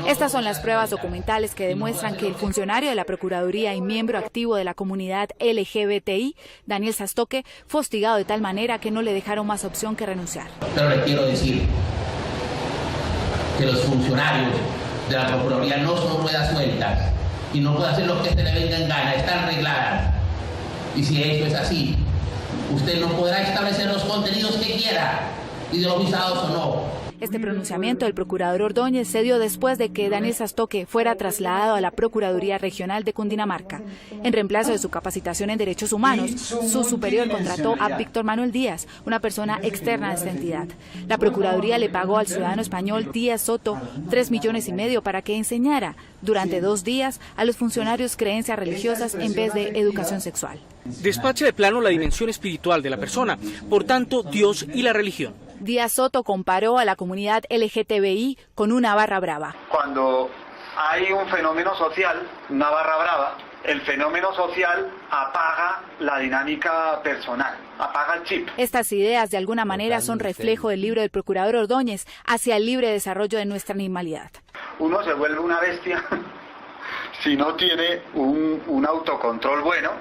Estas son las pruebas documentales que demuestran que el funcionario de la Procuraduría y miembro activo de la comunidad LGBTI, Daniel Sastoque, fue hostigado de tal manera que no le dejaron más opción que renunciar. Pero le quiero decir que los funcionarios de la Procuraduría no son ruedas sueltas y no pueden hacer lo que se le venga en gana, están regladas. Y si eso es así, usted no podrá establecer los contenidos que quiera, ideologizados o no. Este pronunciamiento del procurador Ordóñez se dio después de que Daniel Sastoque fuera trasladado a la Procuraduría Regional de Cundinamarca. En reemplazo de su capacitación en derechos humanos, su superior contrató a Víctor Manuel Díaz, una persona externa de esta entidad. La Procuraduría le pagó al ciudadano español Díaz Soto 3,5 millones para que enseñara durante 2 días a los funcionarios creencias religiosas en vez de educación sexual. Despacha de plano la dimensión espiritual de la persona, por tanto, Dios y la religión. Díaz Soto comparó a la comunidad LGTBI con una barra brava. Cuando hay un fenómeno social, una barra brava, el fenómeno social apaga la dinámica personal, apaga el chip. Estas ideas de alguna manera son reflejo del libro del procurador Ordóñez hacia el libre desarrollo de nuestra animalidad. Uno se vuelve una bestia si no tiene un autocontrol bueno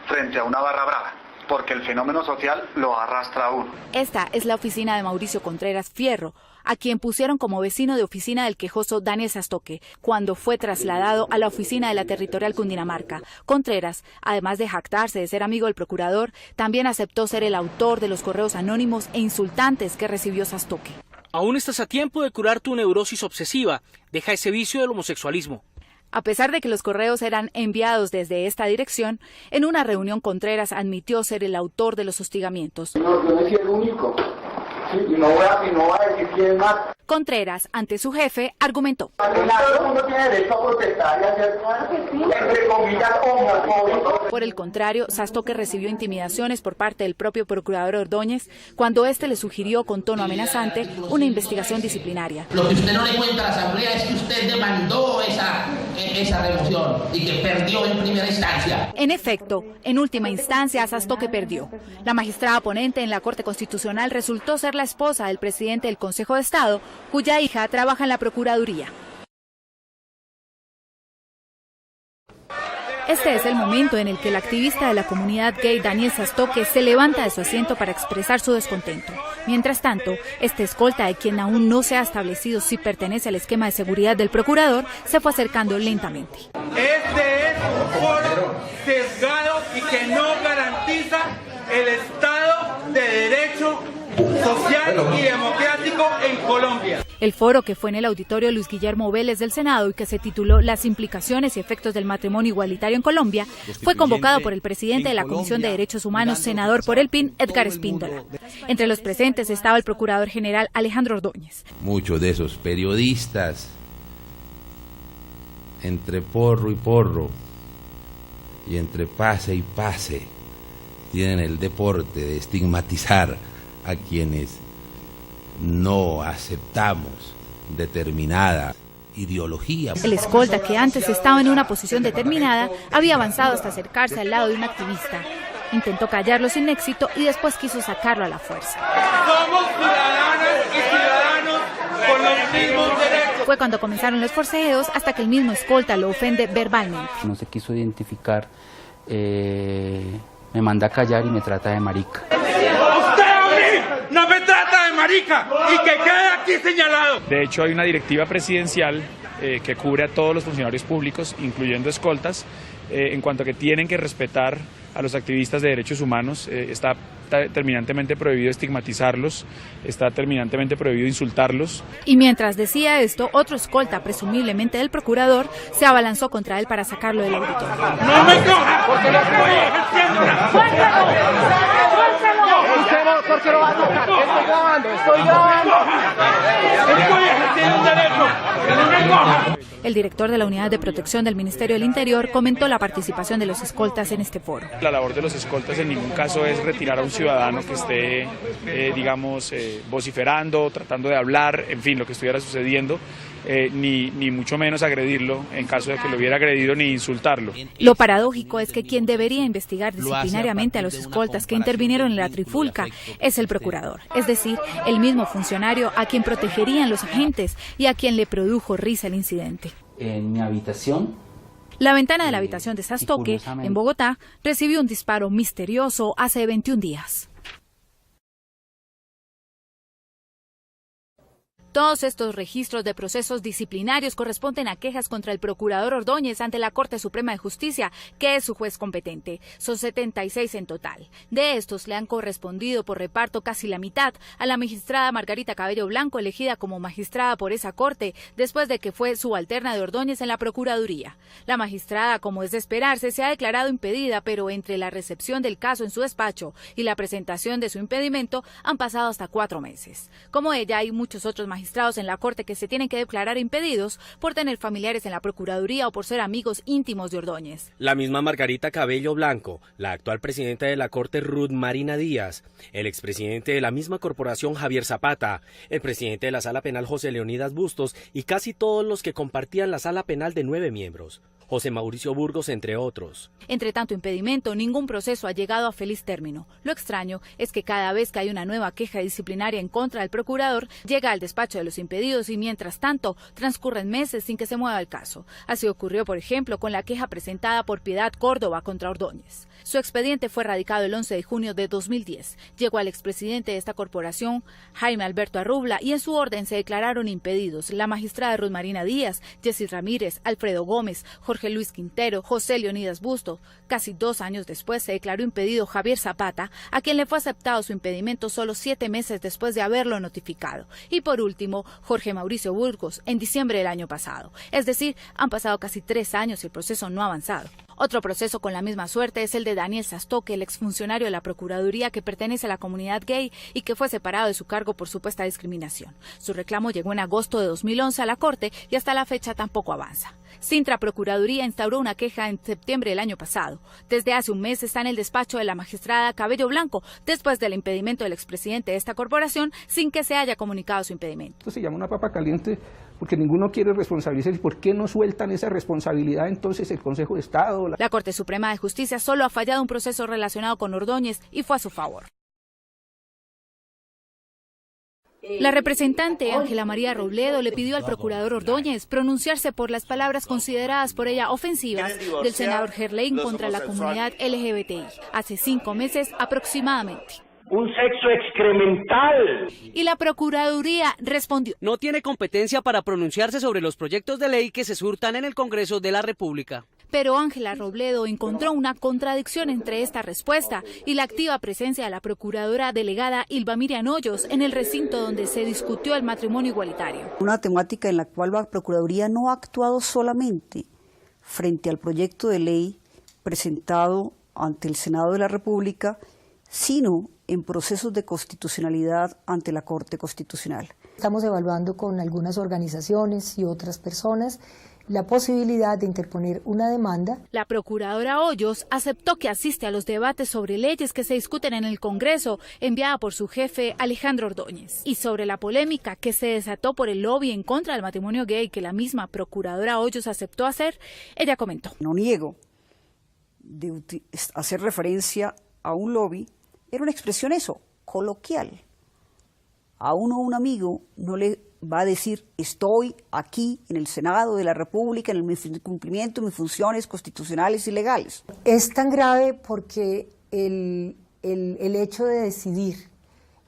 frente a una barra brava, porque el fenómeno social lo arrastra a uno. Esta es la oficina de Mauricio Contreras Fierro, a quien pusieron como vecino de oficina del quejoso Daniel Sastoque, cuando fue trasladado a la oficina de la Territorial Cundinamarca. Contreras, además de jactarse de ser amigo del procurador, también aceptó ser el autor de los correos anónimos e insultantes que recibió Sastoque. Aún estás a tiempo de curar tu neurosis obsesiva. Deja ese vicio del homosexualismo. A pesar de que los correos eran enviados desde esta dirección, en una reunión Contreras admitió ser el autor de los hostigamientos. No, yo no soy el único, sí, y no voy a decir quién más. Contreras, ante su jefe, argumentó. Todo el mundo tiene derecho a protestar y hacer, entre comillas, homofóbico. Por el contrario, Sastoque recibió intimidaciones por parte del propio procurador Ordóñez cuando éste le sugirió con tono amenazante una investigación disciplinaria. Lo que usted no le cuenta a la Asamblea es que usted demandó esa remoción y que perdió en primera instancia. En efecto, en última instancia, Sastoque perdió. La magistrada ponente en la Corte Constitucional resultó ser la esposa del presidente del Consejo de Estado, cuya hija trabaja en la Procuraduría. Este es el momento en el que el activista de la comunidad gay Daniel Sastoque se levanta de su asiento para expresar su descontento. Mientras tanto, este escolta, de quien aún no se ha establecido si pertenece al esquema de seguridad del procurador, se fue acercando lentamente. Este es un foro sesgado y que no garantiza el Estado de Derecho social y democrático en Colombia. El foro, que fue en el auditorio Luis Guillermo Vélez del Senado y que se tituló Las implicaciones y efectos del matrimonio igualitario en Colombia, fue convocado por el presidente de la Comisión de Derechos Humanos, senador por el PIN, Edgar Espíndola. Entre los presentes estaba el procurador general Alejandro Ordóñez. Muchos de esos periodistas, entre porro y porro, y entre pase y pase, tienen el deporte de estigmatizar a quienes no aceptamos determinada ideología. El escolta, que antes estaba en una posición determinada, había avanzado hasta acercarse al lado de un activista. Intentó callarlo sin éxito y después quiso sacarlo a la fuerza. Somos ciudadanas y ciudadanos con los mismos derechos. Fue cuando comenzaron los forcejeos hasta que el mismo escolta lo ofende verbalmente. No se quiso identificar, me manda a callar y me trata de marica. ¡Usted a mí no me trata de marica! ¡Y que quede aquí señalado! De hecho, hay una directiva presidencial que cubre a todos los funcionarios públicos, incluyendo escoltas, en cuanto a que tienen que respetar a los activistas de derechos humanos. Está terminantemente prohibido estigmatizarlos, está terminantemente prohibido insultarlos. Y mientras decía esto, otro escolta, presumiblemente del procurador, se abalanzó contra él para sacarlo del auditorio. ¡No me coja! ¡Porque no estoy ejerciendo una! ¿Por qué lo va a tocar? Estoy grabando. ¡Estoy ejerciendo un derecho! ¡Que no me coja! El director de la Unidad de Protección del Ministerio del Interior comentó la participación de los escoltas en este foro. La labor de los escoltas en ningún caso es retirar a un ciudadano que esté, vociferando, tratando de hablar, en fin, lo que estuviera sucediendo. ni mucho menos agredirlo en caso de que lo hubiera agredido, ni insultarlo. Lo paradójico es que quien debería investigar disciplinariamente a los escoltas que intervinieron en la trifulca es el procurador, es decir, el mismo funcionario a quien protegerían los agentes y a quien le produjo risa el incidente. En mi habitación, la ventana de la habitación de Sastoque, en Bogotá, recibió un disparo misterioso hace 21 días. Todos estos registros de procesos disciplinarios corresponden a quejas contra el procurador Ordóñez ante la Corte Suprema de Justicia, que es su juez competente. Son 76 en total. De estos le han correspondido por reparto casi la mitad a la magistrada Margarita Cabello Blanco, elegida como magistrada por esa Corte, después de que fue subalterna de Ordóñez en la Procuraduría. La magistrada, como es de esperarse, se ha declarado impedida, pero entre la recepción del caso en su despacho y la presentación de su impedimento han pasado hasta 4 meses. Como ella, hay muchos otros magistrados en la Corte que se tienen que declarar impedidos por tener familiares en la Procuraduría o por ser amigos íntimos de Ordóñez. La misma Margarita Cabello Blanco, la actual presidenta de la Corte Ruth Marina Díaz, el expresidente de la misma corporación Javier Zapata, el presidente de la Sala Penal José Leonidas Bustos y casi todos los que compartían la Sala Penal de 9 miembros. José Mauricio Burgos, entre otros. Entre tanto impedimento, ningún proceso ha llegado a feliz término. Lo extraño es que cada vez que hay una nueva queja disciplinaria en contra del procurador, llega al despacho de los impedidos y mientras tanto transcurren meses sin que se mueva el caso. Así ocurrió, por ejemplo, con la queja presentada por Piedad Córdoba contra Ordóñez. Su expediente fue radicado el 11 de junio de 2010. Llegó al expresidente de esta corporación, Jaime Alberto Arrubla, y en su orden se declararon impedidos la magistrada Ruth Marina Díaz, Jessy Ramírez, Alfredo Gómez, Jorge Luis Quintero, José Leonidas Bustos. Casi 2 años después se declaró impedido Javier Zapata, a quien le fue aceptado su impedimento solo 7 meses después de haberlo notificado. Y por último, Jorge Mauricio Burgos, en diciembre del año pasado. Es decir, han pasado casi 3 años y el proceso no ha avanzado. Otro proceso con la misma suerte es el de Daniel Sastoque, el exfuncionario de la Procuraduría que pertenece a la comunidad gay y que fue separado de su cargo por supuesta discriminación. Su reclamo llegó en agosto de 2011 a la Corte y hasta la fecha tampoco avanza. Sintra Procuraduría instauró una queja en septiembre del año pasado. Desde hace un mes está en el despacho de la magistrada Cabello Blanco, después del impedimento del expresidente de esta corporación, sin que se haya comunicado su impedimento. Esto se llama una papa caliente porque ninguno quiere responsabilizarse. ¿Por qué no sueltan esa responsabilidad entonces el Consejo de Estado? La Corte Suprema de Justicia solo ha fallado un proceso relacionado con Ordóñez y fue a su favor. La representante Ángela María Robledo le pidió al procurador Ordóñez pronunciarse por las palabras consideradas por ella ofensivas del senador Gerlain contra la comunidad LGBTI hace 5 meses aproximadamente. Un sexo excremental. Y la Procuraduría respondió: no tiene competencia para pronunciarse sobre los proyectos de ley que se surtan en el Congreso de la República. Pero Ángela Robledo encontró una contradicción entre esta respuesta y la activa presencia de la procuradora delegada Ilva Miriam Hoyos en el recinto donde se discutió el matrimonio igualitario. Una temática en la cual la Procuraduría no ha actuado solamente frente al proyecto de ley presentado ante el Senado de la República, sino en procesos de constitucionalidad ante la Corte Constitucional. Estamos evaluando con algunas organizaciones y otras personas la posibilidad de interponer una demanda. La procuradora Hoyos aceptó que asiste a los debates sobre leyes que se discuten en el Congreso, enviada por su jefe Alejandro Ordóñez. Y sobre la polémica que se desató por el lobby en contra del matrimonio gay que la misma procuradora Hoyos aceptó hacer, ella comentó: no niego de hacer referencia a un lobby, era una expresión coloquial. A un amigo no le va a decir: estoy aquí en el Senado de la República en el cumplimiento de mis funciones constitucionales y legales. Es tan grave porque el hecho de decidir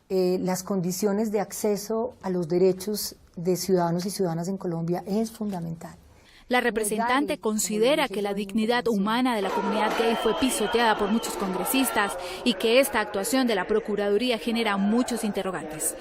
las condiciones de acceso a los derechos de ciudadanos y ciudadanas en Colombia es fundamental. La representante considera que la dignidad humana de la comunidad gay fue pisoteada por muchos congresistas y que esta actuación de la Procuraduría genera muchos interrogantes.